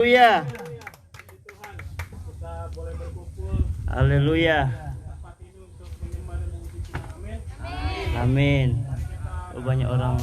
Haleluya. Haleluya. Amin. Oh, banyak orang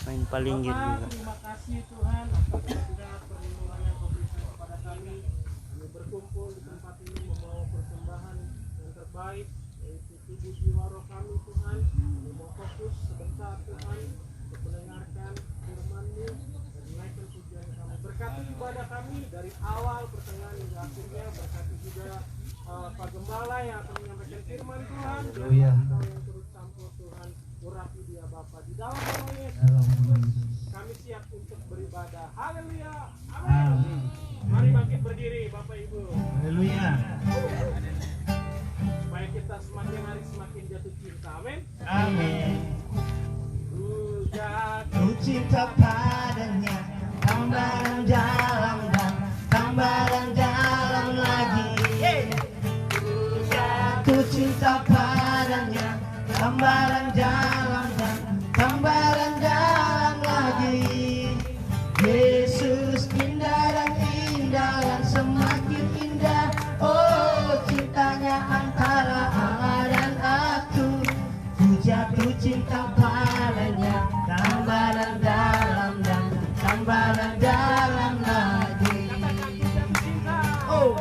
main palinggir juga. Terima kasih Tuhan atas segala perlindungan yang Kau berikan kepada kami. Kami berkumpul di tempat ini membawa persembahan yang terbaik, yaitu tubuh jiwa roh kami Tuhan. Kami mau fokus sebentar Tuhan untuk mendengarkan firman-Mu dan menaikkan pujian kami. Berkati ibadah kami dari awal, pertengahan hingga akhirnya. Berkati juga Pak Gembala yang akan menyampaikan firman Tuhan. Haleluya. Kau yang turut campur Tuhan, urapi dia Bapa di dalam nama Yesus. Kami siap untuk beribadah. Haleluya. Amin. Mari bangkit berdiri Bapak Ibu. Haleluya. Supaya kita semakin hari semakin jatuh cinta. Amin. Amin. Ku Ku cinta padanya, tambah dalam dan tambah dalam lagi. Ku jatuh cinta padanya, tambah dalam dan tambah dalam lagi. Yesus indah dan semakin indah. Oh, cintanya antara Allah dan aku. Ku jatuh cinta padanya, tambah dalam dan tambah dalam lagi. Oh,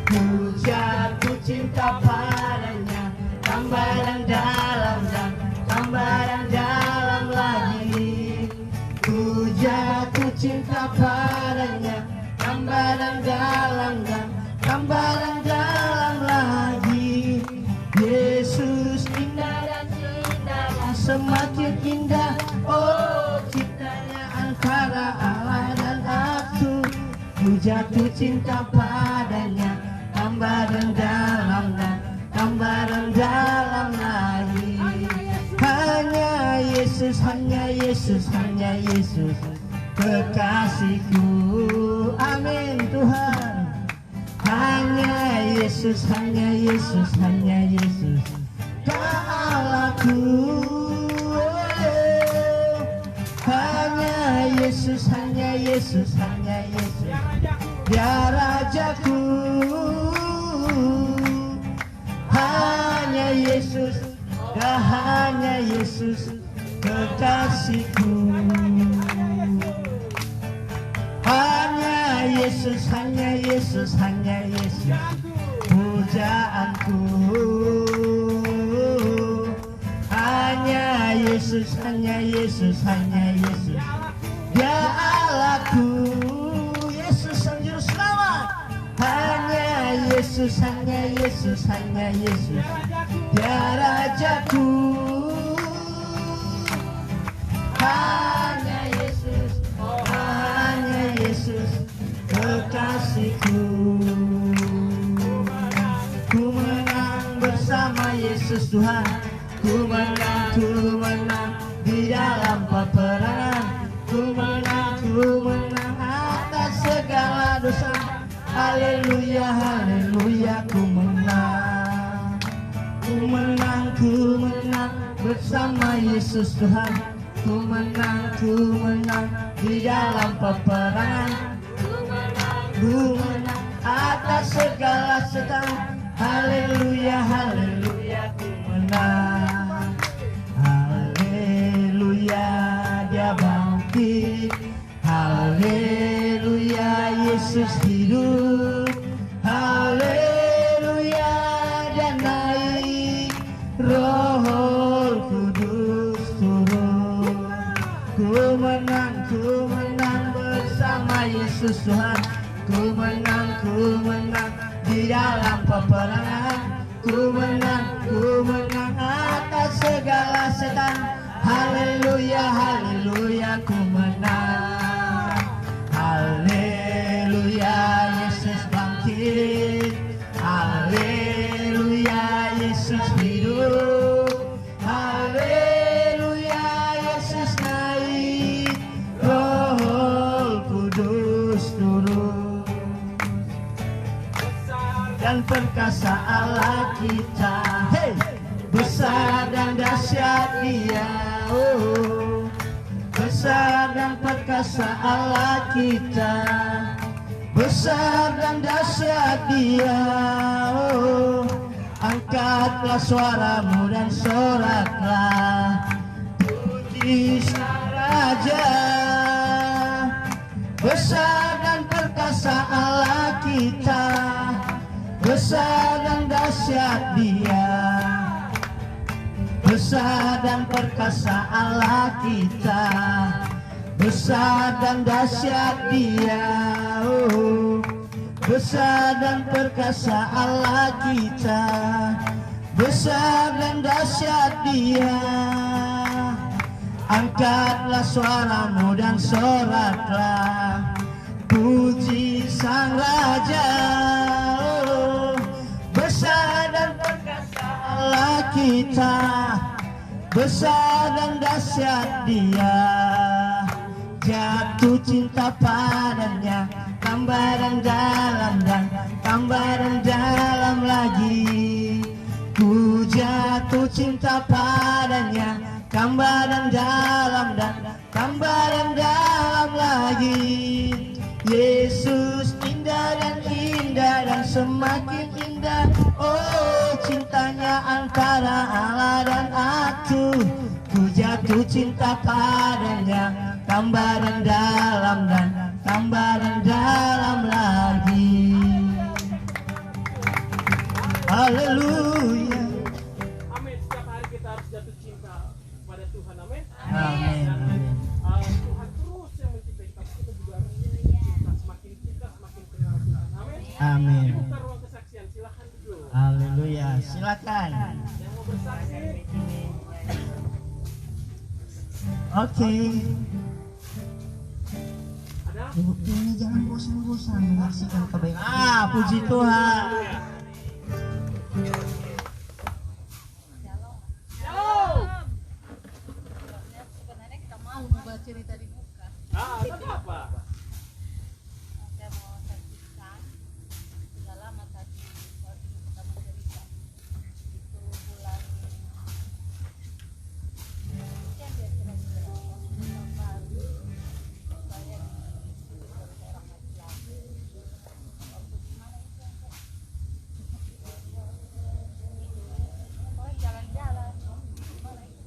ku jatuh cinta padanya, tambah dalam dan tambah dalam lagi. Ku jatuh cinta padanya, tambah dalam dan tambah dalam lagi. Yesus indah dan semakin indah. Oh, cintanya antara Allah dan aku. Ku jatuh cinta padanya, tambah dalam dan tambah dalam lagi. Hanya Yesus, hanya Yesus, hanya Yesus kekasihku. Amin Tuhan. Hanya Yesus, hanya Yesus, hanya Yesus Allahku. Hanya Yesus, hanya Yesus, hanya Yesus Dia Rajaku. Hanya Yesus, dah hanya Yesus kekasihku. Hanya Yesus, hanya Yesus, hanya Yesus pujaanku. Hanya Yesus, hanya Yesus, hanya Yesus Dia Allahku. Yesus Sang Juru Selamat. Hanya Yesus, hanya Yesus, hanya Yesus Dia Rajaku. Hanya Yesus, hanya Yesus kekasihku. Ku menang bersama Yesus Tuhan. Ku menang di dalam peperangan. Ku menang atas segala dosa. Haleluya, haleluya, ku menang. Ku menang bersama Yesus Tuhan. Ku menang di dalam peperangan. Ku menang atas segala setan. Haleluya, haleluya, ku menang. Haleluya, Dia bangkit. Haleluya, Yesus hidup. Haleluya, Dia naik. Roh Kudus turun. Ku menang bersama Yesus Tuhan. Ku menang di dalam peperangan. Ku menang atas segala setan. Haleluya, haleluya, ku menang. Haleluya, Yesus bangkit. Haleluya, Yesus hidup. Haleluya, Yesus naik. Roh Kudus turun. Dan perkasa Allah kita, hey, besar dan dahsyat Dia. Oh, besar dan perkasa Allah kita, besar dan dahsyat Dia. Oh, angkatlah suaramu dan soraklah puji Sang Raja. Besar dan perkasa Allah kita, besar dan dahsyat Dia. Besar dan perkasa Allah kita, besar dan dahsyat Dia. Oh, besar dan perkasa Allah kita, besar dan dahsyat Dia. Angkatlah suaramu dan soraklah puji Sang Raja. Oh, besar dan perkasa Allah kita, besar dan dahsyat Dia. Jatuh cinta padanya, tambah dan dalam dan tambah dan dalam lagi. Ku jatuh cinta padanya, tambah dan dalam dan tambah dan dalam lagi. Yesus indah dan semakin indah. Oh, cintanya antara Allah dan aku. Ku jatuh cinta padanya, tambah dan dalam dan tambah dan dalam lagi. Haleluya. Amin. Setiap hari kita harus jatuh cinta kepada Tuhan. Amin. Amin. Tuhan terus yang mencintai kita. Kita juga harus cinta. Semakin cinta, semakin kenal Tuhan. Amin. Amin. Dibuka ruang kesaksian. Silakan duduk. Haleluya. Silakan. Yang mau bersaksi. Oke. Ada? Ibu ini jangan bosan-bosan menyaksikan kebaikan. Puji Tuhan. Sebenarnya kita mau membaca cerita di buka. Kenapa? Saya mau saksikan sudah lama tadi waktu kita mencerita itu bulan sekian ya kira-kira bulan baru saya disuruh dari daerah laki-laki waktu di mana itu yang pokoknya jalan-jalan di mana itu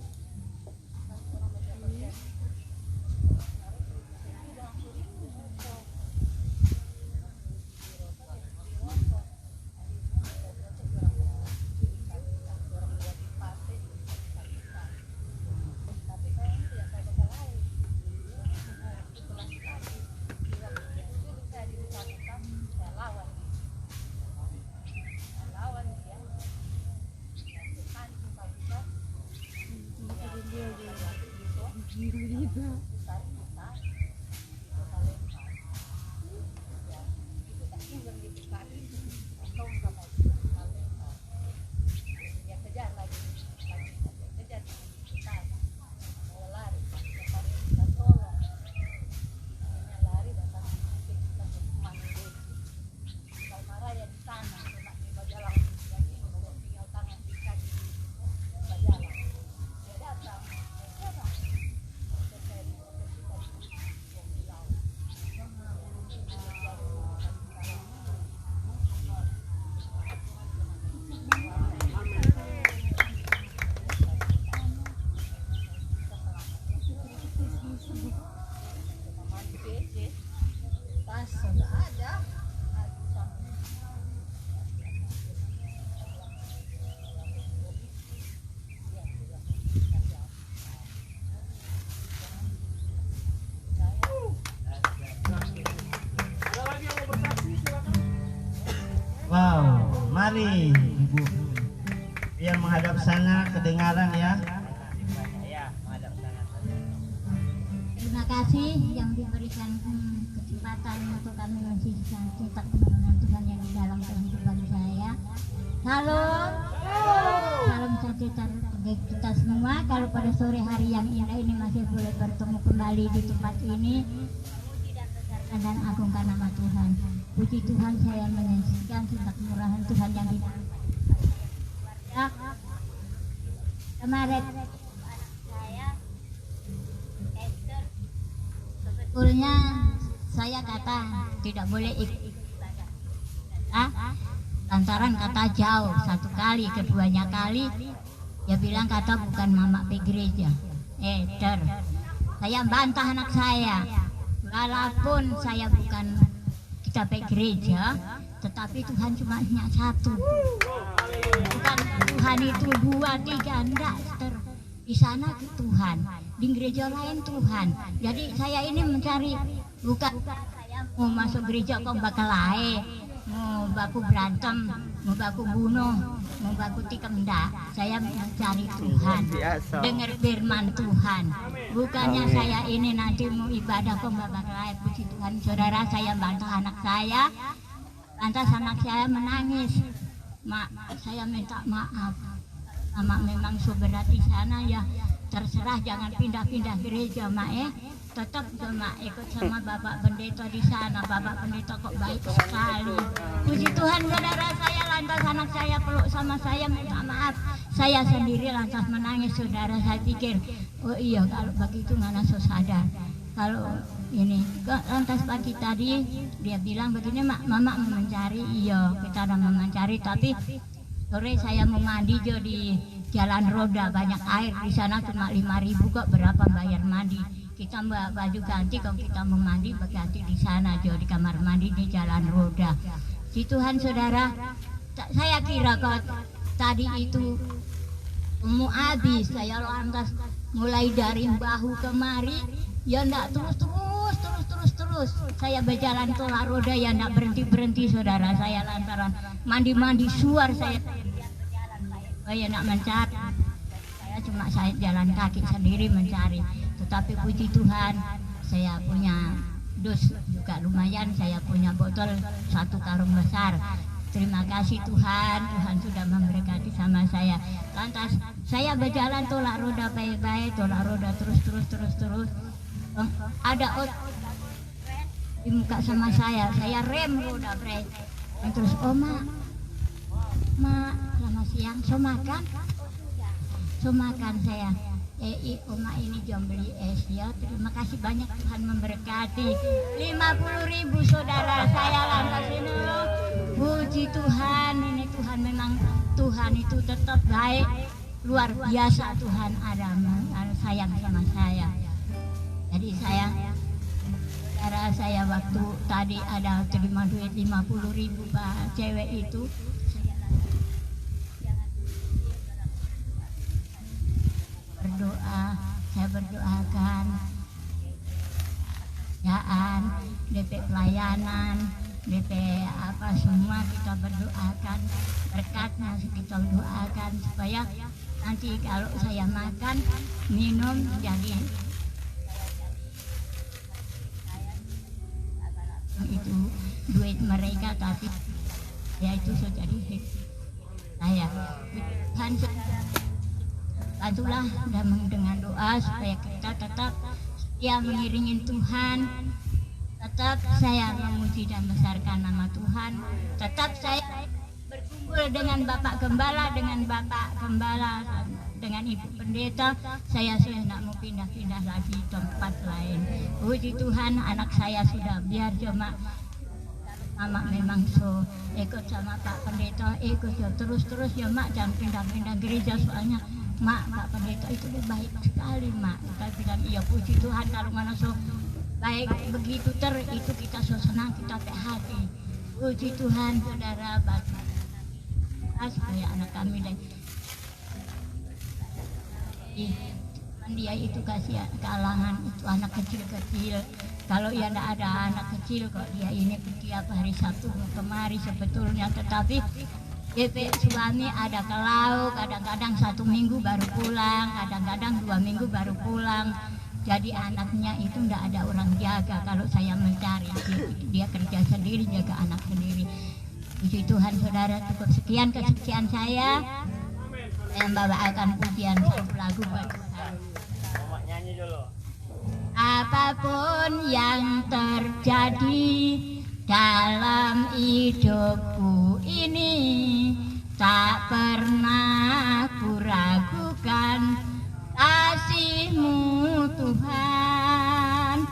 nanti orang baca-baca Wow, mari Ibu biar menghadap sana kedengaran ya. Terima kasih yang diberikan kesempatan untuk kami menyaksikan cerita kebenaran Tuhan yang di dalam kehidupan saya. Salam, salam sejahtera bagi kita semua. Kalau pada sore hari yang indah ini masih boleh bertemu kembali di tempat ini, dan agungkan nama Tuhan. Puji Tuhan, saya menyaksikan cerita kemurahan Tuhan yang di dalam ya. Kemarin anak saya Esther Sebetulnya saya kata tidak boleh ikut lantaran kata jauh satu kali, keduanya kali dia bilang kata bukan mama pe gereja. Saya bantah anak saya, walaupun saya bukan kita pe gereja, tetapi Tuhan cuma hanya satu. Bukan Tuhan itu dua, tiga, enggak. Di sana Tuhan, di gereja lain Tuhan. Jadi saya ini mencari, bukan saya mau masuk gereja kok bakal lain, mau baku berantem, mau baku bunuh, mau baku tikam, enggak. Saya mencari Tuhan, dengar firman Tuhan. Bukannya saya ini nanti mau ibadah kok bakal lain. Puji Tuhan, saudara, saya bantah anak saya. Lantas anak saya menangis. Mak, saya minta maaf. Mak memang berat di sana ya, terserah, jangan pindah-pindah gereja mak tetap mak ikut sama Bapak Pendeta di sana. Bapak Pendeta kok baik sekali. Puji Tuhan, saudara, saya lantas anak saya peluk sama saya minta maaf. Saya sendiri lantas menangis, saudara. Saya pikir, oh iya kalau begitu mana sadar. Kalau ini lantas pagi tadi dia bilang begini, mak, mama mau mencari. Iya, kita udah mau mencari, tapi sore saya mau mandi jo di Jalan Roda, banyak air di sana, cuma 5.000 kok, berapa bayar mandi. Kita mbak baju ganti, kalau kita mau mandi berganti di sana jo, di kamar mandi di Jalan Roda. Si Tuhan, saudara, saya kira kok tadi itu mau habis. Saya lantas mulai dari bahu kemari, ya ndak terus. Saya berjalan tolak roda ya ndak berhenti, saudara. Saya lantaran mandi suar saya. Saya nak mencari, saya jalan kaki sendiri mencari. Tetapi puji Tuhan, saya punya dus juga lumayan. Saya punya botol 1 karung besar. Terima kasih Tuhan, Tuhan sudah memberkati sama saya. Lantas saya berjalan tolak roda baik-baik, tolak roda terus. Ada di muka sama saya rem roda brek. Terus, oh mak, selamat siang, so makan saya. Oma ini jom beli es ya. Terima kasih banyak, Tuhan memberkati. 50.000 saudara, saya lantas ini loh. Puji Tuhan, ini Tuhan memang Tuhan itu tetap baik, luar biasa. Tuhan ada sayang sama saya. Jadi saya waktu tadi ada terima duit 50.000 Pak cewek itu. Saya berdoakan yaan, DP pelayanan, DP apa semua kita berdoakan, berkatnya kita doakan supaya nanti kalau saya makan minum jadi itu duit mereka, tapi ya itu sudah jadi saya. Tuhan bantulah dengan doa supaya kita tetap setia mengiringi Tuhan, tetap saya memuji dan besarkan nama Tuhan, tetap saya berkumpul dengan Bapak Gembala, dengan Ibu Pendeta. Saya tidak mau pindah-pindah lagi tempat lain. Puji Tuhan, anak saya sudah biar cuma Mama memang so ikut sama Pak Pendeta, ikut ya terus ya mak, jangan pindah-pindah gereja, soalnya mak Pak Pendeta itu baik sekali mak. Kita bilang iya, puji Tuhan, kalau mana so baik begitu itu kita so senang, kita hati. Puji Tuhan, saudara, bagi supaya anak kami dan dia itu kasih kalangan itu anak kecil. Kalau ya tidak ada anak kecil kok dia ini tiap hari Sabtu kemari sebetulnya, tetapi DP suami ada ke laut, kadang-kadang 1 minggu baru pulang, kadang-kadang 2 minggu baru pulang. Jadi anaknya itu tidak ada orang jaga. Kalau saya mencari, dia kerja sendiri, jaga anak sendiri. Puji Tuhan, saudara, cukup sekian kesaksian saya. Saya membawakan pujian satu lagu buat Tuhan. Nyanyi dulu. Apapun yang terjadi dalam hidupku ini, tak pernah kuragukan kasih-Mu Tuhan.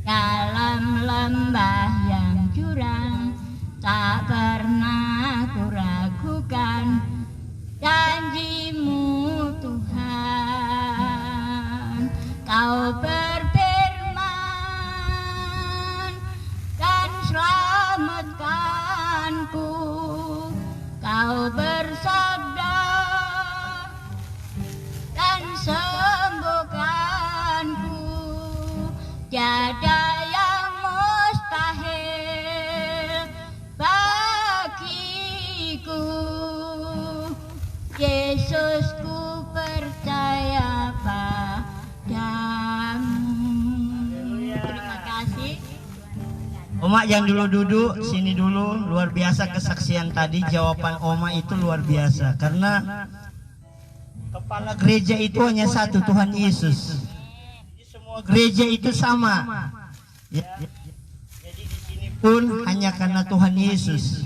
dalam lembah yang jurang, tak pernah kuragukan janji-Mu Tuhan. Kau berfirman dan selamatkanku, Kau bersabda dan sembuhkanku. Tiada yang mustahil bagiku. Yesus, ku percaya padamu. Terima kasih. Oma yang dulu duduk sini dulu. Luar biasa kesaksian tadi, jawaban Oma itu luar biasa. Karena kepala gereja itu hanya satu, Tuhan Yesus. Jadi semua gereja itu sama. Ya. Jadi di sini pun hanya karena Tuhan Yesus.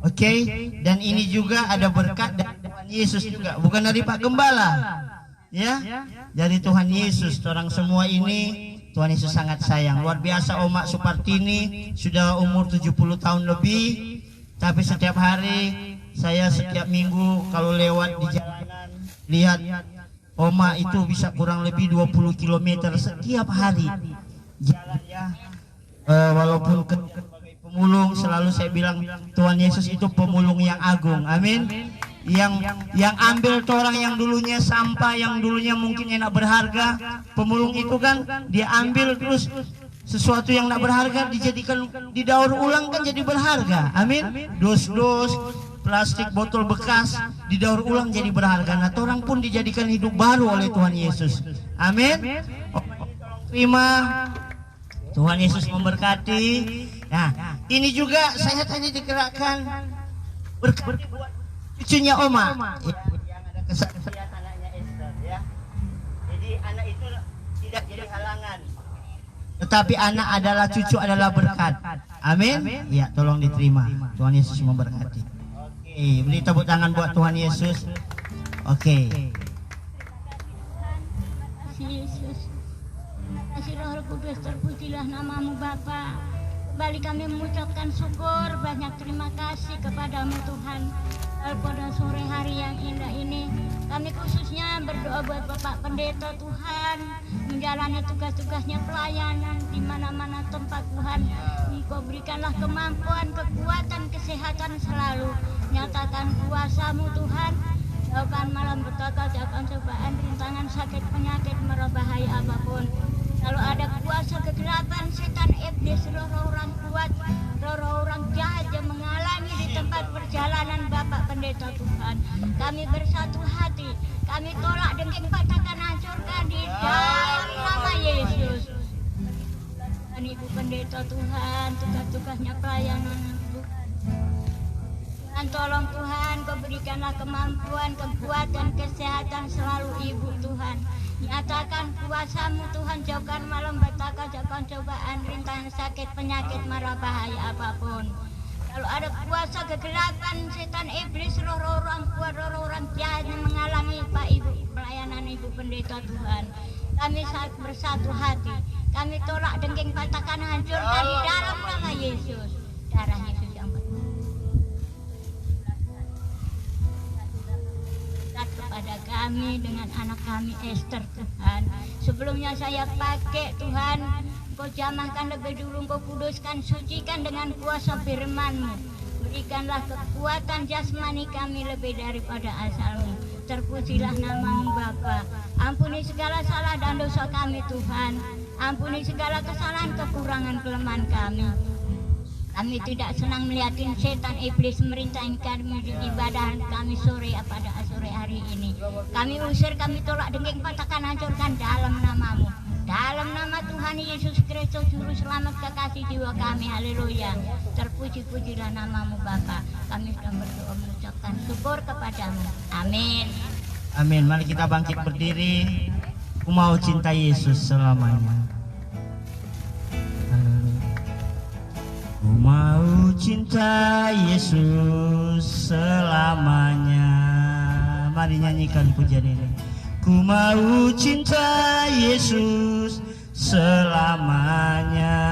Oke, dan ini juga ada berkat dari Tuhan Yesus juga, bukan dari Pak Gembala. Ya, dari Tuhan Yesus. Orang semua ini Tuhan Yesus sangat sayang. Luar biasa Oma Supartini sudah umur 70 tahun lebih. Tapi setiap hari saya setiap minggu kalau lewat di jalanan lihat Oma itu bisa kurang lebih 20 km setiap hari jalan ya. Walaupun sebagai pemulung selalu saya bilang Tuhan Yesus itu pemulung yang agung. Amin. Yang ambil orang yang dulunya sampah, yang dulunya mungkin enak berharga, pemulung itu kan dia ambil terus sesuatu yang tak berharga dijadikan, didaur ulang kan jadi berharga. Amin. Dos-dos plastik botol bekas didaur ulang jadi berharga. Nah, orang pun dijadikan hidup baru oleh Tuhan Yesus. Amin. Terima. Tuhan Yesus memberkati. Nah, ini juga saya tadi digerakkan berkat cucunya Oma. Ya, yang ada kesaksian anaknya Esther ya. Jadi anak itu tidak jadi halangan. Tetapi anak adalah, cucu adalah berkat. Amin. Ya, tolong diterima. Tuhan Yesus memberkati. Oke, beri tepuk tangan buat Tuhan Yesus. Oke. Yesus, terima kasih Roh Kudus, terpujilah namamu Bapa. Kembali kami mengucapkan syukur, banyak terima kasih kepadamu Tuhan. Pada sore hari yang indah ini, kami khususnya berdoa buat Bapak Pendeta Tuhan, menjalani tugas-tugasnya pelayanan di mana-mana tempat Tuhan. Engkau berikanlah kemampuan, kekuatan, kesehatan selalu. Nyatakan kuasa-Mu Tuhan. Jauhkan malam petaka, jauhkan cobaan, rintangan, sakit, penyakit, mara bahaya apapun. Kalau ada kuasa kegelapan, setan, iblis, roh-roh orang kuat, roh-roh orang jahat yang mengalami di tempat perjalanan Bapak Pendeta Tuhan, kami bersatu hati, kami tolak dengking, patahkan, hancurkan di dalam nama Yesus. Dan Ibu Pendeta Tuhan, tugas-tugasnya pelayanan Tuhan. Tuhan tolong Tuhan, Kau berikanlah kemampuan, kekuatan, kesehatan selalu Ibu Tuhan. Nyatakan kuasa-Mu Tuhan, jauhkan malam petaka, jauhkan cobaan, rintangan, sakit, penyakit, mara bahaya apapun. Kalau ada kuasa kegelapan, setan, iblis, roh-roh orang kuat, roh-roh orang jahat yang mengalami Pak Ibu pelayanan Ibu Pendeta Tuhan, kami bersatu hati, kami tolak dengking, patahkan, hancurkan di dalam nama Yesus. Darah Yesus yang kepada kami dengan anak kami Esther Tuhan. Sebelumnya saya pakai Tuhan, Kau jamahkan lebih dulu, Kau kuduskan, sucikan dengan kuasa firman-Mu. Berikanlah kekuatan jasmani kami lebih daripada asal-Mu. Terpujilah nama-Mu Bapa. Ampuni segala salah dan dosa kami Tuhan. Ampuni segala kesalahan, kekurangan, kelemahan kami. Kami tidak senang melihatin setan iblis merintangi kami di ibadah kami sore pada sore hari ini. Kami usir, kami tolak dengking, patahkan, hancurkan dalam nama-Mu. Dalam nama Tuhan Yesus Kristus Juru Selamat kekasih jiwa kami. Haleluya. Terpuji-pujilah nama-Mu Bapa. Kami sudah berdoa mengucapkan syukur kepadamu. Amin. Amin. Mari kita bangkit berdiri. Ku mau cinta Yesus selamanya. Ku mau cinta Yesus selamanya. Mari nyanyikan pujian ini. Ku mau cinta Yesus selamanya.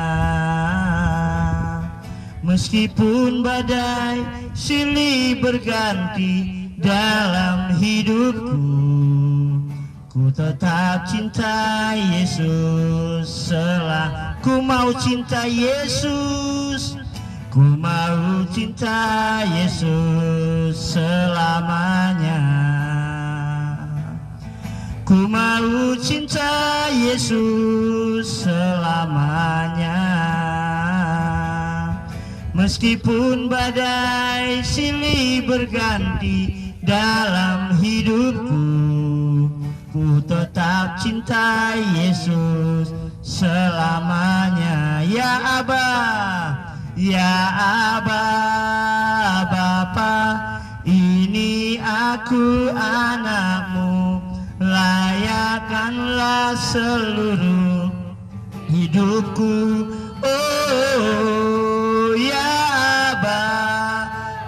Meskipun badai silih berganti dalam hidupku, ku tetap cinta Yesus. Ku mau cinta Yesus, ku mau cinta Yesus selamanya. Ku mau cinta Yesus selamanya. Meskipun badai silih berganti dalam hidupku, ku tetap cinta Yesus selamanya. Ya Aba, ya Aba, Bapa, ini aku anakmu, layakkanlah seluruh hidupku. Oh ya Aba,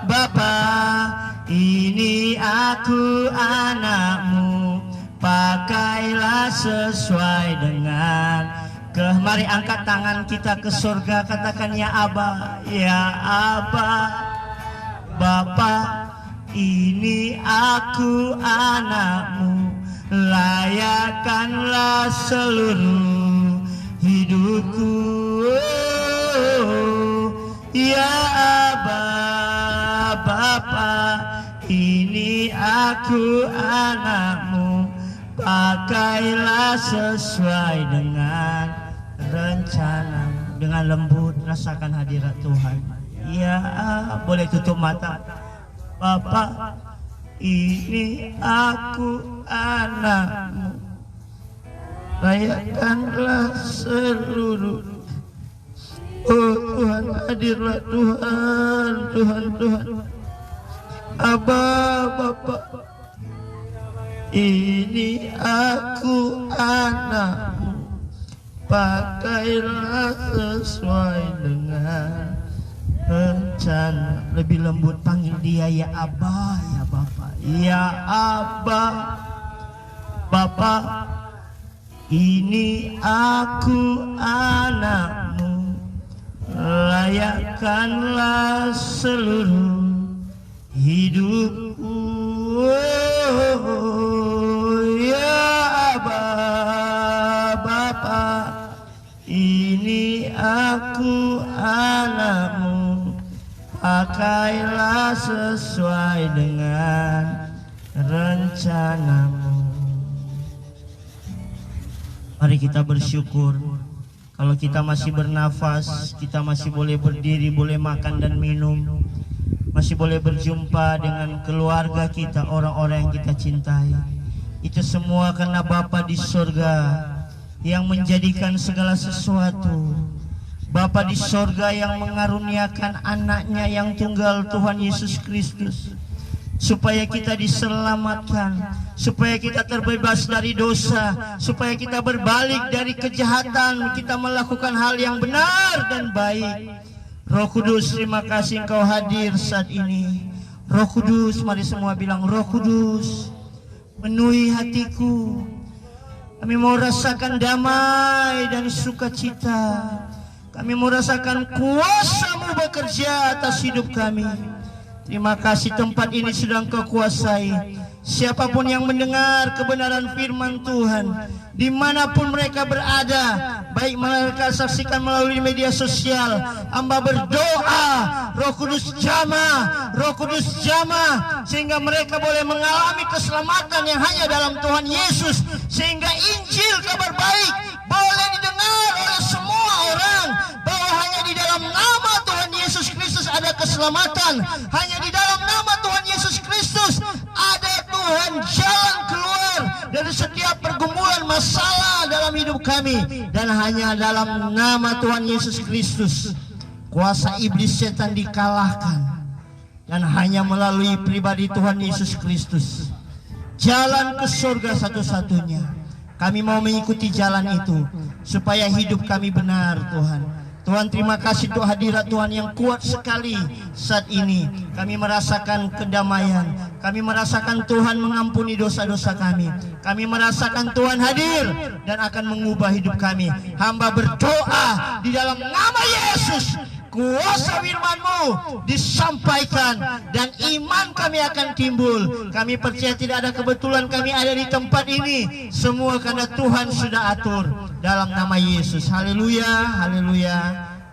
Bapa, ini aku anakmu, pakailah sesuai dengan Mari angkat tangan kita ke surga, katakan ya Aba, ya Aba, Bapa, ini aku anakmu, layakkanlah seluruh hidupku. Oh, ya Aba, Bapa, ini aku anakmu, pakailah sesuai dengan rencana. Dengan lembut rasakan hadirat Tuhan. Ya, boleh tutup mata. Bapa, ini aku anakmu, layakkanlah seluruh. Oh Tuhan, hadirlah Tuhan, Tuhan, Tuhan. Aba, Bapa, ini aku anakmu, pakailah sesuai dengan rencana. Lebih lembut panggil dia ya Aba, ya Bapa, ya Aba, Bapa, ini aku anakmu, layakkanlah seluruh hidupku. Oh, ya Aba, Bapa, ini aku anakmu, pakailah sesuai dengan rencanamu. Mari kita bersyukur. Kalau kita masih bernafas, kita masih boleh berdiri, boleh makan dan minum, masih boleh berjumpa dengan keluarga kita, orang-orang yang kita cintai. Itu semua karena Bapa di surga yang menjadikan segala sesuatu. Bapa di surga yang mengaruniakan anaknya yang tunggal, Tuhan Yesus Kristus, supaya kita diselamatkan, supaya kita terbebas dari dosa, supaya kita berbalik dari kejahatan, kita melakukan hal yang benar dan baik. Roh Kudus, terima kasih Engkau hadir saat ini. Roh Kudus, mari semua bilang, Roh Kudus, penuhi hatiku. Kami mau rasakan damai dan sukacita. Kami mau rasakan kuasa-Mu bekerja atas hidup kami. Terima kasih tempat ini sudah Engkau kuasai. Siapapun yang mendengar kebenaran firman Tuhan, dimanapun mereka berada, baik mereka saksikan melalui media sosial, hamba berdoa, Roh Kudus jamah, Roh Kudus jamah, sehingga mereka boleh mengalami keselamatan yang hanya dalam Tuhan Yesus, sehingga Injil kabar baik boleh didengar oleh semua orang, bahwa hanya di dalam nama Tuhan Yesus Kristus ada keselamatan, hanya di dalam nama Tuhan Yesus Kristus ada Tuhan jalan keluar dari setiap pergumulan masalah dalam hidup kami, dan hanya dalam nama Tuhan Yesus Kristus kuasa iblis setan dikalahkan, dan hanya melalui pribadi Tuhan Yesus Kristus jalan ke surga satu-satunya. Kami mau mengikuti jalan itu supaya hidup kami benar Tuhan, Tuhan, terima kasih untuk hadirat Tuhan yang kuat sekali saat ini. Kami merasakan kedamaian. Kami merasakan Tuhan mengampuni dosa-dosa kami. Kami merasakan Tuhan hadir dan akan mengubah hidup kami. Hamba berdoa di dalam nama Yesus, kuasa firman-Mu disampaikan dan iman kami akan timbul. Kami percaya tidak ada kebetulan kami ada di tempat ini. Semua karena Tuhan sudah atur. Dalam nama Yesus. Haleluya, haleluya.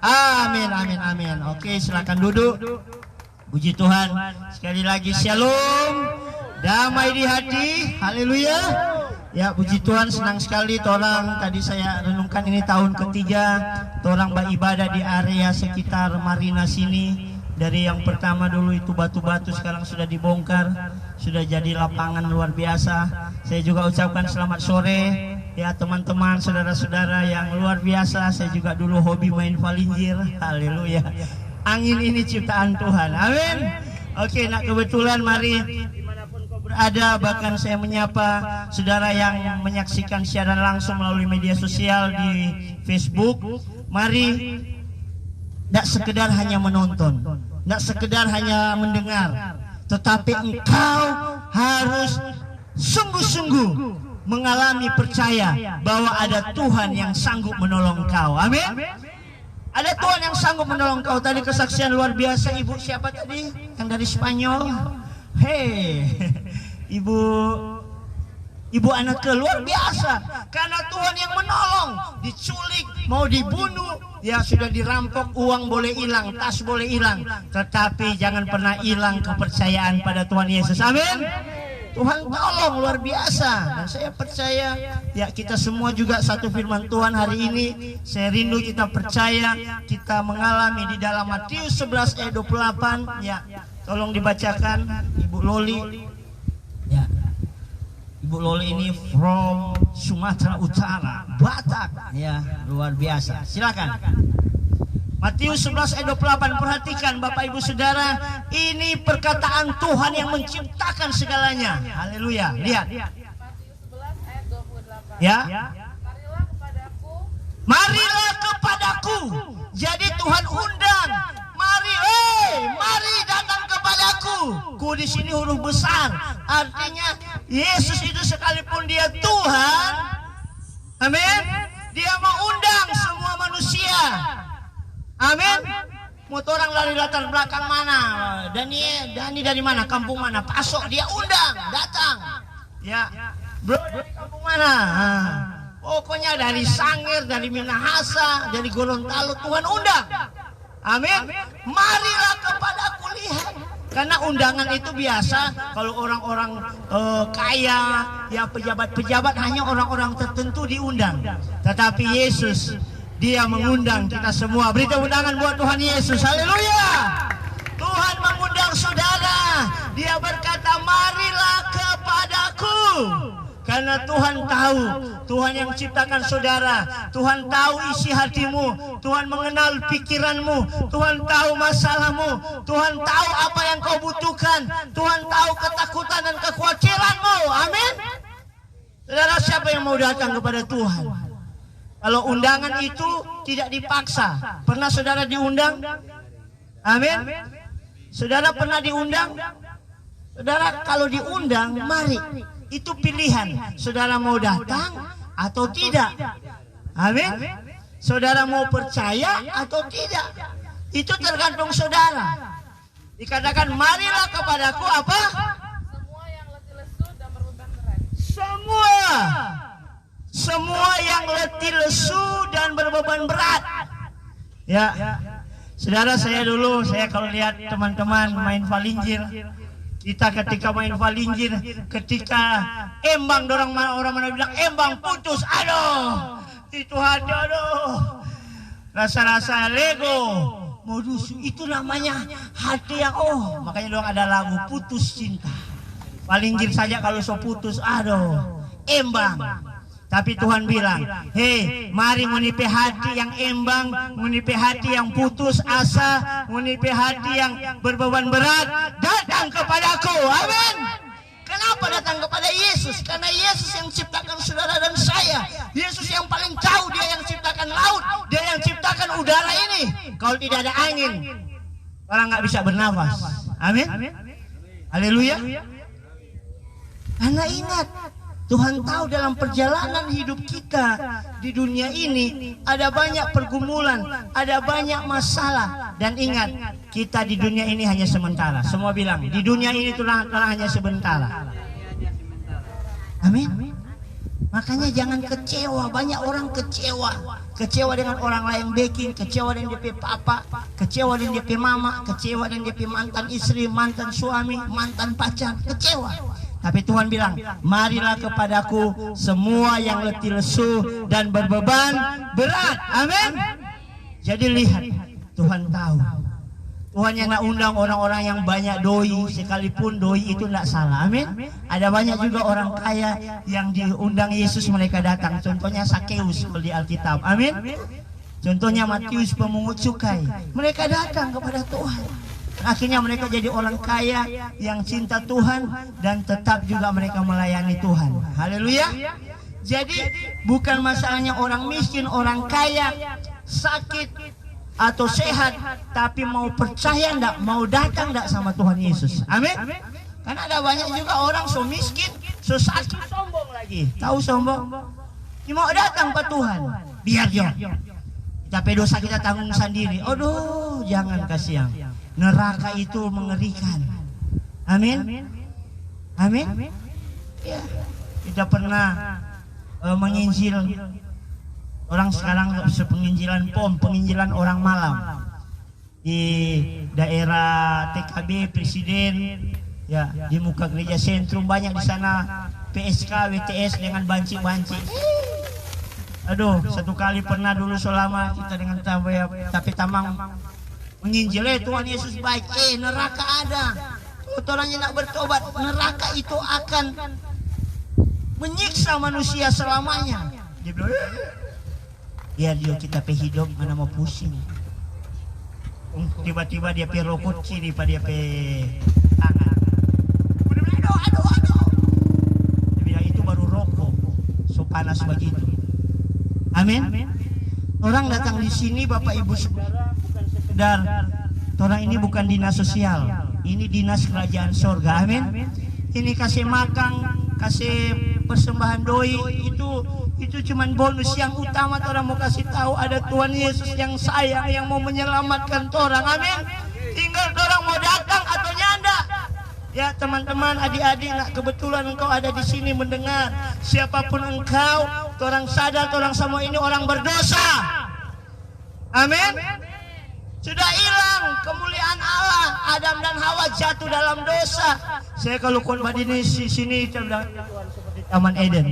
Amin, amin, amin. Oke, silakan duduk. Puji Tuhan. Sekali lagi shalom. Damai di hati. Haleluya. Ya, puji Tuhan, senang sekali torang tadi saya renungkan ini tahun ketiga torang beribadah di area sekitar marina sini. Dari yang pertama dulu itu batu-batu, sekarang sudah dibongkar, sudah jadi lapangan luar biasa. Saya juga ucapkan selamat sore ya teman-teman, saudara-saudara yang luar biasa. Saya juga dulu hobi main palinjir. Haleluya. Angin ini ciptaan Tuhan. Amin. Oke, nah kebetulan mari dimanapun kau berada, bahkan saya menyapa saudara yang menyaksikan siaran langsung melalui media sosial di Facebook. Mari, tidak sekedar hanya menonton, tidak sekedar hanya mendengar, tetapi engkau harus sungguh-sungguh mengalami percaya bahwa ada Tuhan yang sanggup menolong kau. Amin. Ada Tuhan yang sanggup menolong kau. Tadi kesaksian luar biasa. Ibu siapa tadi? Yang dari Spanyol. Hei, Ibu anak luar biasa. Karena Tuhan yang menolong. Diculik, mau dibunuh, ya sudah dirampok, uang boleh hilang, tas boleh hilang, tetapi jangan pernah hilang kepercayaan pada Tuhan Yesus. Amin. Tuhan tolong luar biasa. Dan saya percaya ya kita semua juga satu firman Tuhan hari ini. Saya rindu kita percaya, kita mengalami di dalam Matius 11 ayat 28. Ya, tolong dibacakan Ibu Loli. Ya, Ibu Loli ini from Sumatera Utara, Batak. Ya, luar biasa. Silakan. Matius 11 ayat 28. Perhatikan Bapak Ibu Saudara, ini perkataan Tuhan yang menciptakan segalanya. Haleluya. Lihat. Matius 11 ayat 28. Ya. Marilah kepadaku. Marilah kepadaku. Jadi Tuhan undang. Mari datang kepadaku. Ku di sini huruf besar. Artinya Yesus itu sekalipun dia Tuhan, amin, dia mengundang semua manusia. Amin. Mau orang dari latar belakang mana? Dani dari mana? Kampung mana? Pasok, dia undang, datang. Ya, bro, dari kampung mana? Pokoknya dari Sangir, dari Minahasa, dari Gorontalo, Tuhan undang. Amin. Marilah kepadaku, lihat. Karena undangan itu biasa kalau orang-orang kaya, ya pejabat-pejabat, hanya orang-orang tertentu diundang. Tetapi Yesus, dia mengundang kita semua. Beri tepuk tangan buat Tuhan Yesus. Haleluya. Tuhan mengundang saudara. Dia berkata, marilah kepadaku. Karena Tuhan tahu, Tuhan yang ciptakan saudara, Tuhan tahu isi hatimu, Tuhan mengenal pikiranmu, Tuhan tahu masalahmu, Tuhan tahu apa yang kau butuhkan, Tuhan tahu ketakutan dan kekhawatiranmu. Amin. Saudara, siapa yang mau datang kepada Tuhan? Kalau undangan itu tidak dipaksa. Pernah saudara diundang? Amin. Saudara pernah diundang? Saudara kalau diundang, mari. Itu pilihan. Saudara mau datang atau tidak? Amin. Saudara mau percaya atau tidak? Itu tergantung saudara. Dikatakan marilah kepadaku apa? Semua yang letih lesu dan berbeban berat. Semua yang letih lesu dan berbeban berat. Ya. Saudara, saya kalau lihat teman-teman main palinjir, kita ketika main palinjir, ketika embang, orang mana bilang embang putus, aduh, itu hati, aduh, rasa-rasa lego, modus, itu namanya hati yang, makanya dong ada lagu putus cinta. Palinjir saja kalau so putus, aduh, embang. Tapi Tuhan bilang, hei, mari menipe hati yang embang, menipe hati yang putus asa, menipe hati yang berbeban berat, datang kepadaku. Amin. Kenapa datang kepada Yesus? Karena Yesus yang ciptakan saudara dan saya. Yesus yang paling tahu, dia yang ciptakan laut, dia yang ciptakan udara ini. Kalau tidak ada angin, orang nggak bisa bernafas. Amin. Haleluya. Karena ingat, Tuhan tahu dalam perjalanan hidup kita di dunia ini ada banyak pergumulan, ada banyak masalah. Dan ingat, kita di dunia ini hanya sementara. Semua bilang, di dunia ini Tuhan hanya sementara. Amin. Makanya jangan kecewa. Banyak orang kecewa. Kecewa dengan orang lain baking, kecewa dengan DP papa, kecewa dengan DP mama, kecewa dengan DP mantan istri, mantan suami, mantan pacar, kecewa. Tapi Tuhan bilang, marilah kepadaku semua yang letih lesu dan berbeban berat. Amin. Jadi lihat, Tuhan tahu. Tuhan yang nak undang orang-orang yang banyak doi, sekalipun doi itu tidak salah. Amin. Ada banyak juga orang kaya yang diundang Yesus, mereka datang. Contohnya Sakeus di Alkitab. Amin. Contohnya Matius pemungut cukai. Mereka datang kepada Tuhan. Akhirnya mereka jadi orang kaya yang cinta Tuhan dan tetap juga mereka melayani Tuhan. Haleluya. Jadi bukan masalahnya orang miskin, orang kaya, sakit atau sehat, tapi mau percaya enggak, mau datang enggak sama Tuhan Yesus. Amin. Karena ada banyak juga orang so miskin, so sakit, sombong lagi. Tahu sombong? Dia mau datang ke Tuhan. Biar dia. Tapi dosa kita tanggung sendiri. Aduh, jangan kasihan. Neraka itu mengerikan. Amin. Amin. Ya. Kita pernah menginjil. Orang sekarang penginjilan penginjilan orang malam di daerah TKB Presiden, ya, di muka gereja sentrum banyak di sana PSK, WTS dengan banci-banci. Aduh, satu kali pernah dulu selama kita dengan tapi tamang menginjil, Tuhan Yesus baik, neraka ada. Kalau orangnya nak bertobat, neraka itu akan menyiksa manusia selamanya. Dia bilang, biar dia kita hidup, mana mau pusing. Tiba-tiba dia rokok ciri pada dia tangan. Aduh. Dia bilang itu baru rokok, so panas begitu. Amin. Orang datang di sini, Bapak Ibu Saudara, bukan sekedar. Orang ini bukan dinas sosial, ini dinas kerajaan sorga. Amin. Ini kasih makan, kasih persembahan doi, itu cuman bonus. Yang utama orang mau kasih tahu ada Tuhan Yesus yang sayang, yang mau menyelamatkan orang. Amin. Tinggal orang mau datang atau nyanda. Ya teman-teman, adik-adik, nak kebetulan engkau ada di sini mendengar. Siapapun engkau, orang sadar orang semua ini orang berdosa. Amin. Sudah hilang kemuliaan Allah. Adam dan Hawa jatuh dalam dosa. Saya kalau khotbah di sini saya bilang seperti Taman Eden.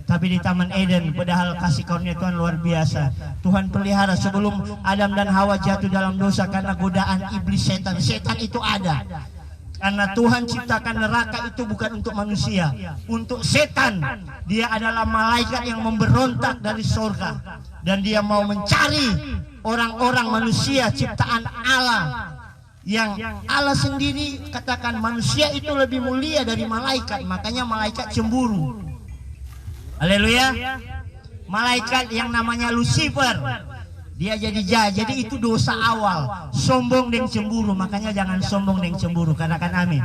Tapi di Taman Eden padahal kasih karunia Tuhan luar biasa. Tuhan pelihara sebelum Adam dan Hawa jatuh dalam dosa karena godaan iblis setan. Setan itu ada. Karena Tuhan ciptakan neraka itu bukan untuk manusia, untuk setan. Dia adalah malaikat yang memberontak dari surga. Dan dia mau mencari orang-orang manusia ciptaan Allah. Yang Allah sendiri katakan manusia itu lebih mulia dari malaikat. Makanya malaikat cemburu. Haleluya. Malaikat yang namanya Lucifer, dia jadi jahat. Jadi itu dosa awal, sombong dan cemburu. Makanya jangan sombong dan cemburu. Katakan amin.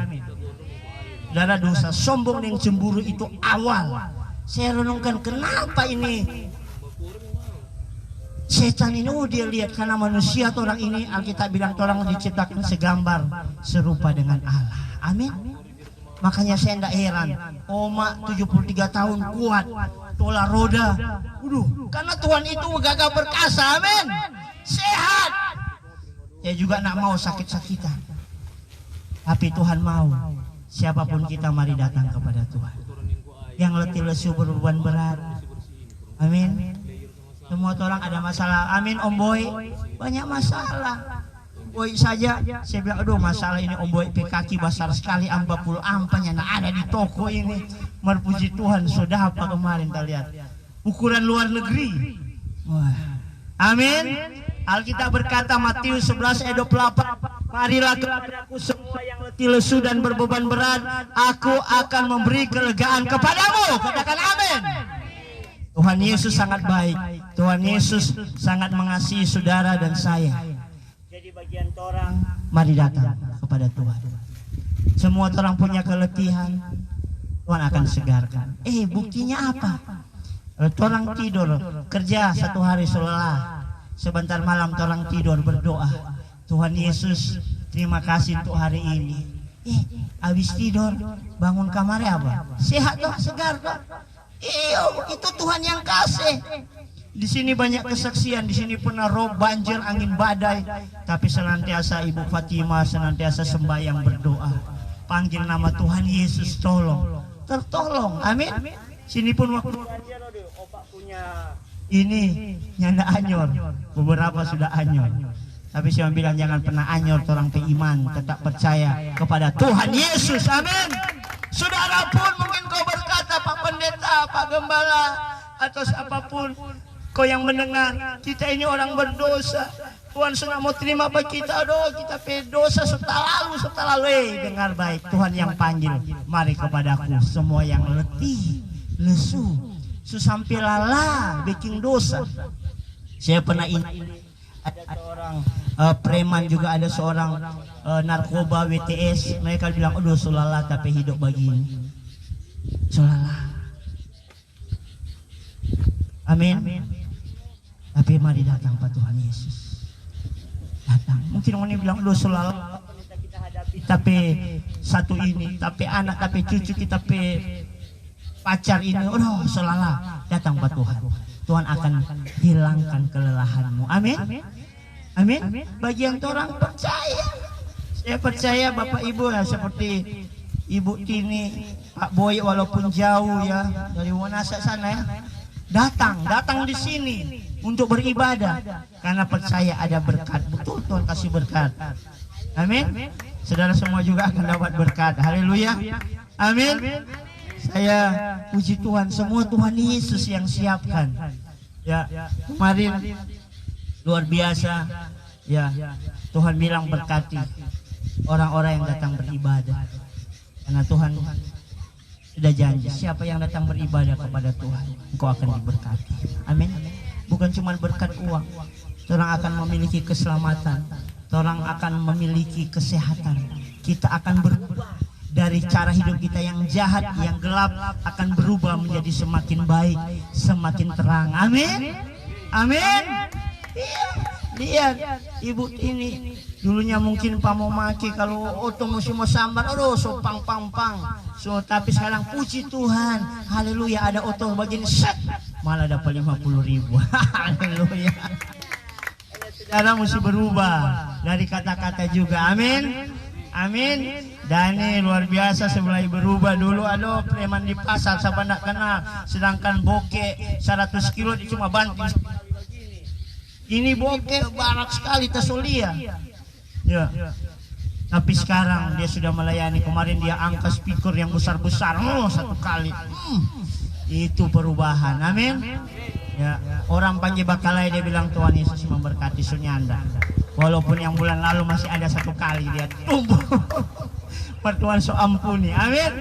Saudara, dosa sombong dan cemburu itu awal. Saya renungkan kenapa ini setan ini, dia lihat karena manusia orang ini, Alkitab bilang orang diciptakan segambar serupa dengan Allah. Amin. Makanya saya tidak heran, Oma 73 tahun kuat, tola roda. Karena Tuhan itu gagah perkasa. Amin. Sehat. Saya juga nak mau sakit-sakitan. Tapi Tuhan mau. Siapapun kita, mari datang kepada Tuhan. Yang letih lesu berbeban berat. Amin. Semua orang ada masalah. Amin. Om Boy banyak masalah. Boy saja saya bilang, aduh masalah ini Om Boy, kaki besar sekali, 40 ampanya nah ada di toko ini. Merpuji Tuhan, sudah apa kemarin kita lihat ukuran luar negeri. Wah. Amin. Alkitab berkata Matius 11 ayat 28, marilah kepadaku semua yang letih lesu dan berbeban berat, aku akan memberi kelegaan kepadamu. Katakan amin. Tuhan Yesus sangat baik. Tuhan Yesus sangat mengasihi saudara dan saya. Jadi bagian orang, mari datang kepada Tuhan. Semua orang punya keletihan, Tuhan akan segarkan. Buktinya apa? Orang tidur, kerja satu hari selelah, sebentar malam orang tidur berdoa, Tuhan Yesus terima kasih untuk hari ini. Habis tidur bangun kamarnya apa? Sehat toh, segar toh. Itu Tuhan yang kasih. Di sini banyak kesaksian, di sini pernah rob, banjir, angin badai, tapi senantiasa Ibu Fatimah senantiasa sembahyang berdoa, panggil nama Tuhan Yesus, tolong, tertolong, amin. Sini pun waktu banjir, opak punya ini nyanda anyor, beberapa sudah anyor, tapi saya bilang jangan pernah anyor, orang beriman tetap percaya kepada Tuhan Yesus, amin. Saudara pun mungkin kau berkata, Pak Pendeta, Pak Gembala, atau siapapun kau yang mendengar, kita ini orang berdosa, Tuhan senang mau terima bagi kita, kita berdosa setalalu, dengar baik, Tuhan yang panggil, mari kepadaku semua yang letih, lesu, sampai lelah, bikin dosa. Saya pernah ada seorang preman, juga ada seorang narkoba WTS, mereka bilang, aduh sulala tapi hidup begini, sulala, amin. Tapi mari datang Pak Tuhan Yesus, datang. Mungkin orang ini bilang, aduh sulala kita hadapi, tapi satu ini, tapi anak, tapi cucu kita, tapi pacar ini, aduh sulala, datang Pak Tuhan. Tuhan akan hilangkan kelelahanmu, amin. Amin. Bagian orang percaya, saya percaya Bapak Ibu ya, seperti Ibu Tini, Pak Boy, walaupun jauh ya dari Wanasa sana ya, datang di sini untuk beribadah karena percaya ada berkat. Betul, Tuhan kasih berkat, amin. Saudara semua juga akan dapat berkat, haleluya, amin. Saya puji Tuhan, semua Tuhan Yesus yang siapkan ya. Kemarin luar biasa ya, Tuhan bilang berkati orang-orang yang datang beribadah, karena Tuhan sudah janji, siapa yang datang beribadah kepada Tuhan, engkau akan diberkati, amin. Bukan cuma berkat uang, orang akan memiliki keselamatan, orang akan memiliki kesehatan, kita akan berubah dari cara hidup kita yang jahat, yang gelap, akan berubah menjadi semakin baik, semakin terang, amin, amin. Lihat Ibu ini dulunya mungkin pamomaki, kalau oto musim mau sambar, aduh so pang, tapi sekarang puji Tuhan, haleluya, ada oto bagian set malah dapat 50.000, haleluya. Saudara mesti berubah dari kata-kata juga, amin, amin. Dani luar biasa, sebelah berubah. Dulu aduh preman di pasar saya tidak kenal, sedangkan bokeh 100 kilo dia cuma banting. Ini bokeh barak sekali tasolia ya. Tapi sekarang dia sudah melayani. Kemarin dia angkat speaker yang besar-besar, satu kali. Itu perubahan, amin ya. Orang panggil bakalai, dia bilang Tuhan Yesus memberkati Sunyanda, walaupun yang bulan lalu masih ada satu kali dia tumbuh. Tuhan so ampuni, amin.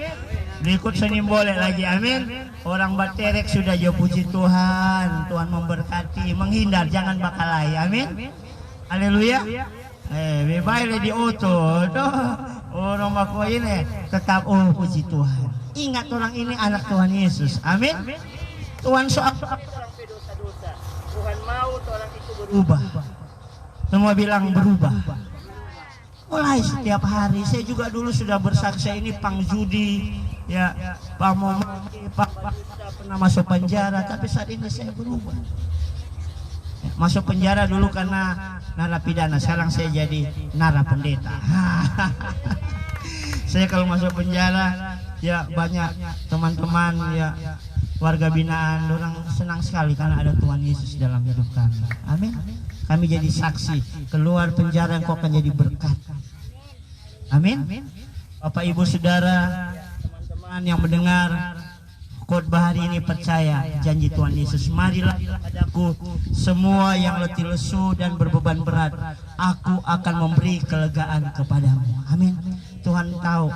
Berikut senin boleh lagi, amin. Orang baterek sudah jauh, puji Tuhan, Tuhan memberkati, menghindar jangan bakalai, amin, haleluya. Bye di oto, orang mako ini tetap puji Tuhan. Ingat orang ini anak Tuhan Yesus, amin. Tuhan so dosa-dosa, Tuhan mau orang itu berubah. Semua bilang berubah. Mulai setiap hari. Saya juga dulu sudah bersaksi ini, pang judi ya, Pak Momaki, Pak pernah masuk penjara, tapi saat ini saya berubah. Masuk penjara dulu karena narapidana, sekarang saya jadi narapendeta. Saya kalau masuk penjara ya banyak teman-teman ya, warga binaan, orang senang sekali karena ada Tuhan Yesus dalam hidup kami, amin. Kami jadi saksi, keluar penjara engkau akan jadi berkat, amin. Bapak Ibu Saudara, teman-teman yang mendengar khotbah hari ini, percaya janji Tuhan Yesus, marilah padaku semua yang letih lesu dan berbeban berat, aku akan memberi kelegaan kepadamu, amin. Tuhan tahu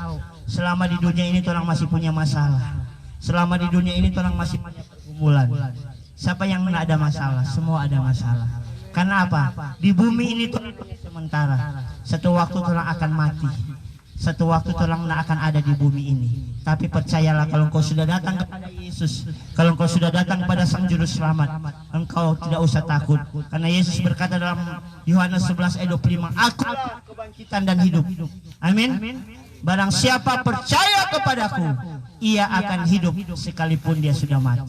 selama di dunia ini orang masih punya masalah, selama di dunia ini orang masih punya pergumulan. Siapa yang tidak ada masalah? Semua ada masalah. Karena apa? Di bumi ini Tuhan sementara. Satu waktu Tuhan akan mati. Satu waktu Tuhan akan ada di bumi ini. Tapi percayalah, kalau engkau sudah datang kepada Yesus, kalau engkau sudah datang kepada Sang Juru Selamat, engkau tidak usah takut. Karena Yesus berkata dalam Yohanes 11 ayat 25, Akulah kebangkitan dan hidup. Amin. Barang siapa percaya kepadaku, ia akan hidup sekalipun dia sudah mati.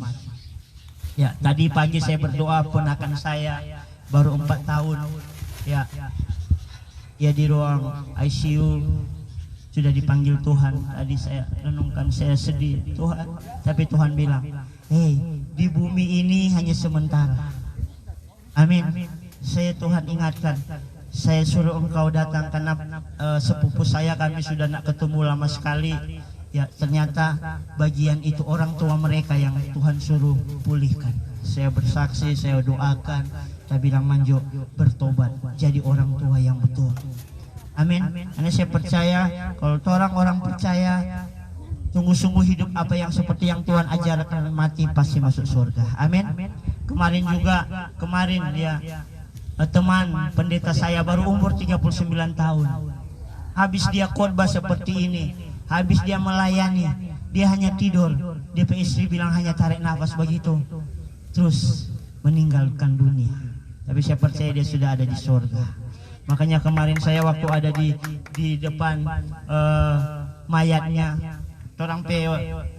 Ya, tadi pagi saya berdoa ponakan saya baru 4 tahun. Ya, dia di ruang ICU sudah dipanggil Tuhan. Tadi saya renungkan, saya sedih Tuhan, tapi Tuhan bilang, hei, di bumi ini hanya sementara. Amin. Saya Tuhan ingatkan, saya suruh engkau datang karena sepupu saya kami sudah nak ketemu lama sekali. Ya, ternyata bagian itu orang tua mereka yang Tuhan suruh pulihkan. Saya bersaksi, saya doakan, saya bilang Manjo bertobat jadi orang tua yang betul. Amin. Karena saya percaya kalau orang percaya sungguh-sungguh hidup apa yang seperti yang Tuhan ajarkan, mati pasti masuk surga. Amin. Kemarin dia teman pendeta saya baru umur 39 tahun. Habis dia khotbah seperti ini, habis dia melayani, dia hanya tidur. Dia istri bilang hanya tarik nafas begitu, terus meninggalkan dunia. Tapi saya percaya dia sudah ada di surga. Makanya kemarin saya waktu ada di depan mayatnya, orang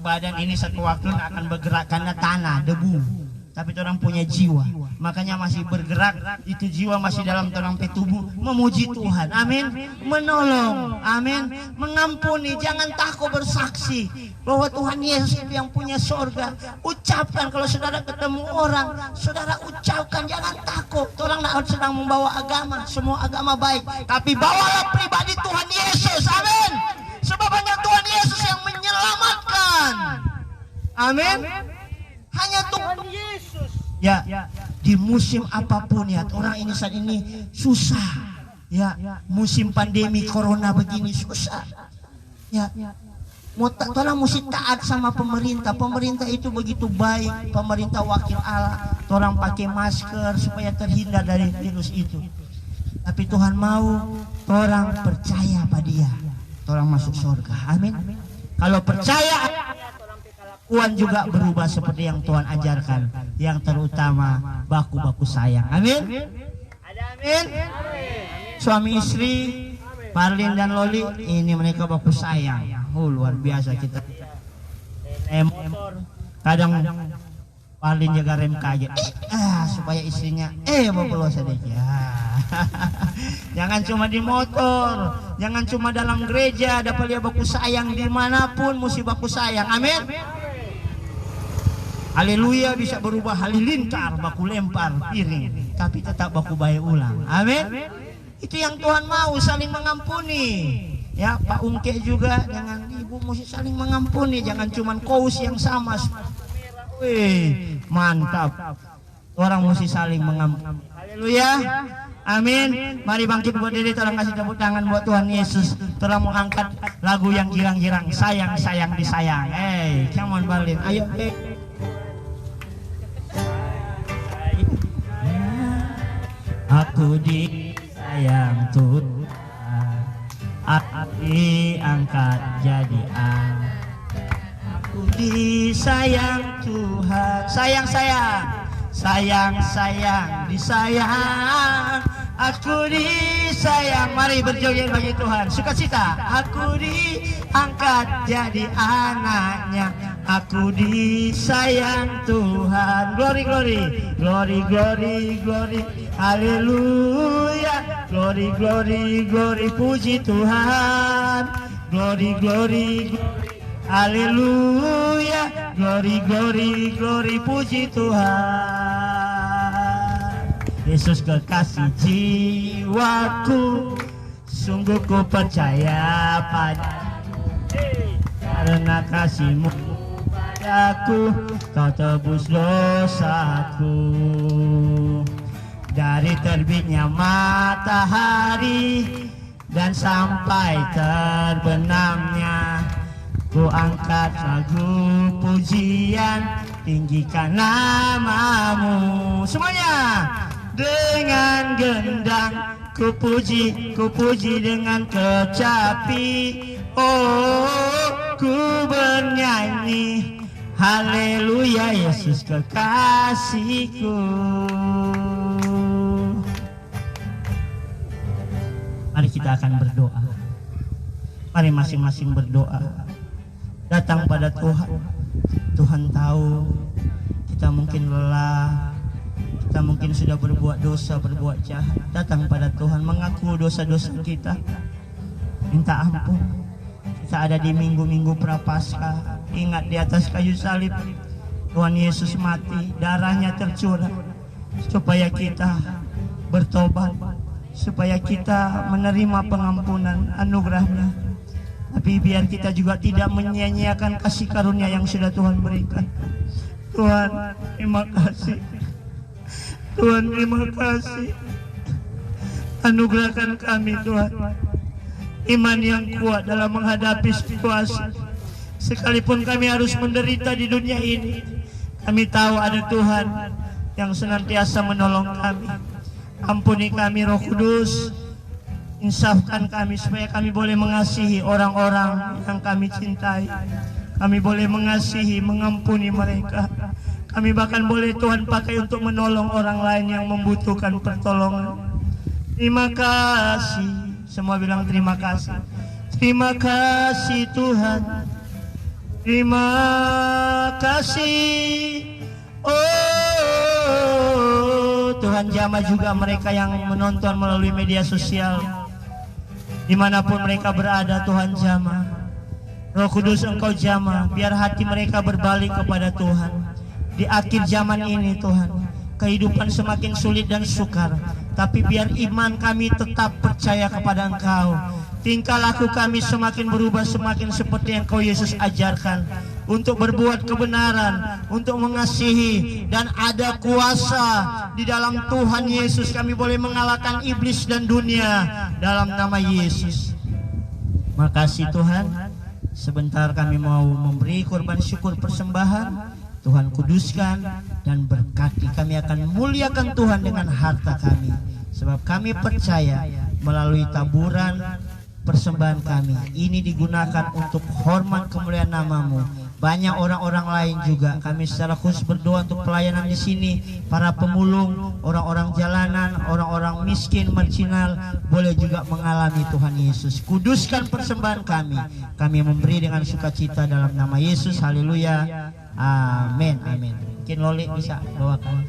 badan ini satu waktu akan bergerak karena tanah, debu. Tapi orang punya jiwa, makanya masih bergerak. Itu jiwa masih dalam orang tubuh, memuji Tuhan. Amin. Menolong, amin. Mengampuni. Jangan takut bersaksi bahwa Tuhan Yesus yang punya surga. Ucapkan kalau saudara ketemu orang, saudara ucapkan, jangan takut. Orang sedang membawa agama, semua agama baik, tapi bawalah pribadi Tuhan Yesus. Amin. Sebab hanya Tuhan Yesus yang menyelamatkan. Amin. Hanya Tuhan Yesus. Ya, di musim apapun ya, orang ini saat ini susah. Ya, musim pandemi corona begini susah. Ya, orang mesti taat sama pemerintah. Pemerintah itu begitu baik. Pemerintah wakil Allah. Orang pakai masker supaya terhindar dari virus itu. Tapi Tuhan mau orang percaya pada Dia, orang masuk surga. Amin. Kalau percaya, Tuhan juga berubah seperti yang Tuhan ajarkan. Yang terutama baku-baku sayang. Amin. Ada amin. Suami istri Parlin dan Loli ini mereka baku sayang. Luar biasa kita. Motor kadang Parlin jaga rem kaget. Supaya istrinya bawa sedikit. Jangan cuma di motor, jangan cuma dalam gereja dapat dia baku sayang, dimanapun mesti baku sayang. Amin. Haleluya. Bisa berubah halilintar, baku lempar piring, tapi tetap baku bayar ulang. Amin. Itu yang Tuhan mau, saling mengampuni. Ya, Pak Ungke juga, jangan ibu mesti saling mengampuni, jangan cuma kaus yang sama. Wih, mantap. Orang mesti saling mengampuni. Haleluya. Amin. Mari bangkit berdiri, tolong kasih tepuk tangan buat Tuhan Yesus. Tolong mengangkat lagu yang girang-girang, sayang sayang disayang. Come on Balin, ayo. Aku disayang Tuhan, aku diangkat jadi anak. Aku disayang Tuhan, sayang disayang. Aku disayang. Mari berjoget bagi Tuhan, sukacita. Aku diangkat jadi anaknya. Aku disayang Tuhan. Glory, glory, glory, glory, glory. Haleluya. Glory, glory, glory. Puji Tuhan. Glory, glory, glory. Haleluya. Glory, glory, glory. Puji Tuhan. Yesus kekasih jiwaku, sungguh ku percaya padamu. Karena kasih-Mu padaku, Kau tebus dosaku. Dari terbitnya matahari dan sampai terbenamnya, ku angkat lagu pujian, tinggikan nama-Mu. Semuanya dengan gendang, ku puji dengan kecapi. Oh, ku bernyanyi, haleluya Yesus kekasihku. Mari kita akan berdoa. Mari masing-masing berdoa. Datang pada Tuhan. Tuhan tahu kita mungkin lelah, kita mungkin sudah berbuat dosa, berbuat jahat. Datang pada Tuhan, mengaku dosa-dosa kita, minta ampun. Kita ada di minggu-minggu Prapaskah. Ingat di atas kayu salib Tuhan Yesus mati, darahnya tercurah supaya kita bertobat, supaya kita menerima pengampunan anugerahnya. Tapi biar kita juga tidak menyia-nyiakan kasih karunia yang sudah Tuhan berikan. Tuhan, terima kasih. Tuhan, terima kasih. Anugerahkan kami Tuhan iman yang kuat dalam menghadapi situasi. Sekalipun kami harus menderita di dunia ini, kami tahu ada Tuhan yang senantiasa menolong kami. Ampuni kami Roh Kudus, insafkan kami supaya kami boleh mengasihi orang-orang yang kami cintai. Kami boleh mengasihi, mengampuni mereka. Kami bahkan boleh Tuhan pakai untuk menolong orang lain yang membutuhkan pertolongan. Terima kasih. Semua bilang terima kasih. Terima kasih Tuhan. Terima kasih. Oh, Tuhan jamah juga mereka yang menonton melalui media sosial. Dimanapun mereka berada, Tuhan jamah. Roh Kudus Engkau jamah, biar hati mereka berbalik kepada Tuhan. Di akhir zaman ini Tuhan, kehidupan semakin sulit dan sukar, tapi biar iman kami tetap percaya kepada Engkau. Tingkah laku kami semakin berubah, semakin seperti yang Engkau Yesus ajarkan, untuk berbuat kebenaran, untuk mengasihi, dan ada kuasa di dalam Tuhan Yesus. Kami boleh mengalahkan iblis dan dunia dalam nama Yesus. Makasih Tuhan. Sebentar kami mau memberi korban syukur persembahan. Tuhan kuduskan dan berkati. Kami akan muliakan Tuhan dengan harta kami, sebab kami percaya melalui taburan persembahan kami ini digunakan untuk hormat kemuliaan nama-Mu. Banyak orang-orang lain juga kami secara khusus berdoa untuk pelayanan di sini, para pemulung, orang-orang jalanan, orang-orang miskin, marginal boleh juga mengalami Tuhan Yesus. Kuduskan persembahan kami. Kami memberi dengan sukacita dalam nama Yesus. Haleluya. Amin. Amin. Mungkin Loli bisa bawakan.